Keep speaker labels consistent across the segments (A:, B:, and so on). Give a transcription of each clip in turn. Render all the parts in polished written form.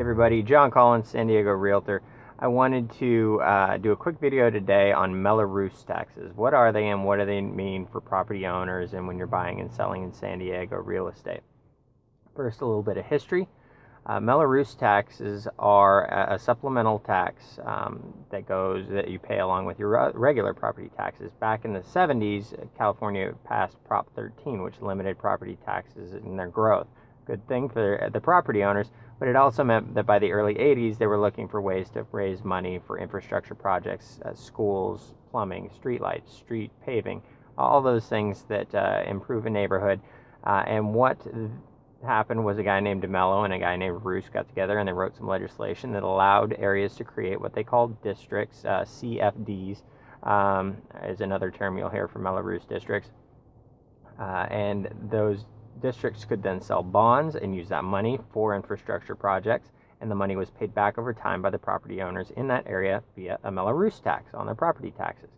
A: everybody, John Collins, San Diego Realtor. I wanted to do a quick video today on Mello-Roos taxes. What are they and what do they mean for property owners and when you're buying and selling in San Diego real estate? First, a little bit of history. Mello-Roos taxes are a supplemental tax that you pay along with your regular property taxes. Back in the 70s, California passed Prop 13, which limited property taxes and their growth. Good thing for the property owners, but it also meant that by the early 80s, they were looking for ways to raise money for infrastructure projects, schools, plumbing, streetlights, street paving, all those things that improve a neighborhood. And what happened was a guy named Mello and a guy named Roos got together and they wrote some legislation that allowed areas to create what they called districts. CFDs is another term you'll hear for Mello-Roos districts. And those districts could then sell bonds and use that money for infrastructure projects, and the money was paid back over time by the property owners in that area via a Mello-Roos tax on their property taxes.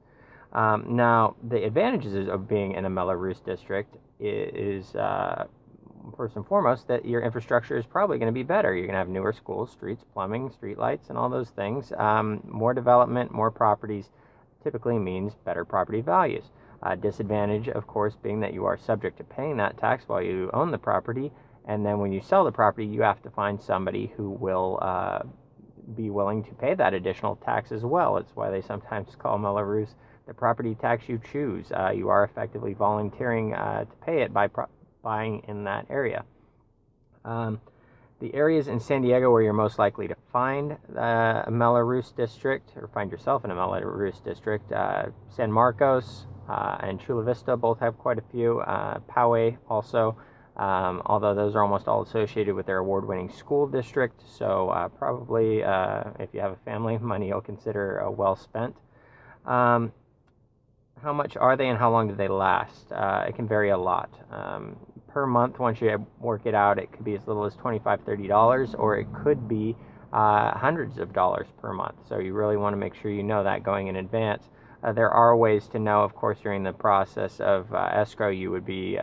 A: Now, the advantages of being in a Mello-Roos district is first and foremost that your infrastructure is probably going to be better. You're going to have newer schools, streets, plumbing, streetlights, and all those things. More development, more properties typically means better property values. Disadvantage, of course, being that you are subject to paying that tax while you own the property, and then when you sell the property, you have to find somebody who will be willing to pay that additional tax as well. It's why they sometimes call Mello-Roos the property tax you choose. You are effectively volunteering to pay it by buying in that area. The areas in San Diego where you're most likely to find a Mello-Roos district, or find yourself in a Mello-Roos district, San Marcos and Chula Vista both have quite a few. Poway also, although those are almost all associated with their award-winning school district. So probably, if you have a family, money you'll consider well spent. How much are they and how long do they last? It can vary a lot. Per month, once you work it out, it could be as little as $25, $30, or it could be hundreds of dollars per month. So you really want to make sure you know that going in advance. There are ways to know, of course, during the process of escrow. You would be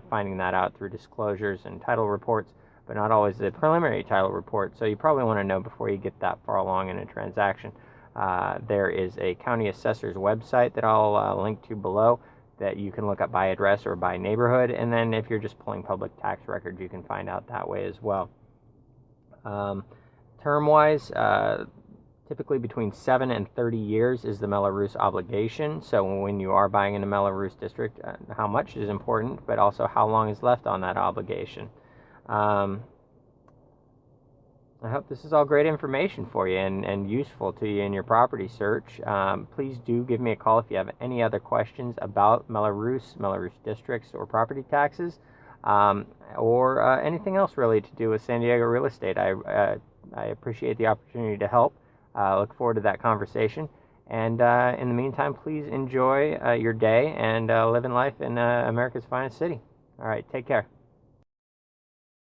A: finding that out through disclosures and title reports, but not always the preliminary title report. So you probably want to know before you get that far along in a transaction. There is a county assessor's website that I'll link to below that you can look up by address or by neighborhood, and then if you're just pulling public tax records, you can find out that way as well. Term-wise, typically between 7 and 30 years is the Mello-Roos obligation. So when you are buying in a Mello-Roos district, how much is important, but also how long is left on that obligation. I hope this is all great information for you and useful to you in your property search. Please do give me a call if you have any other questions about Mello-Roos districts, or property taxes, or anything else really to do with San Diego real estate. I appreciate the opportunity to help. Look forward to that conversation. And in the meantime, please enjoy your day and live in life in America's finest city. All right, take care.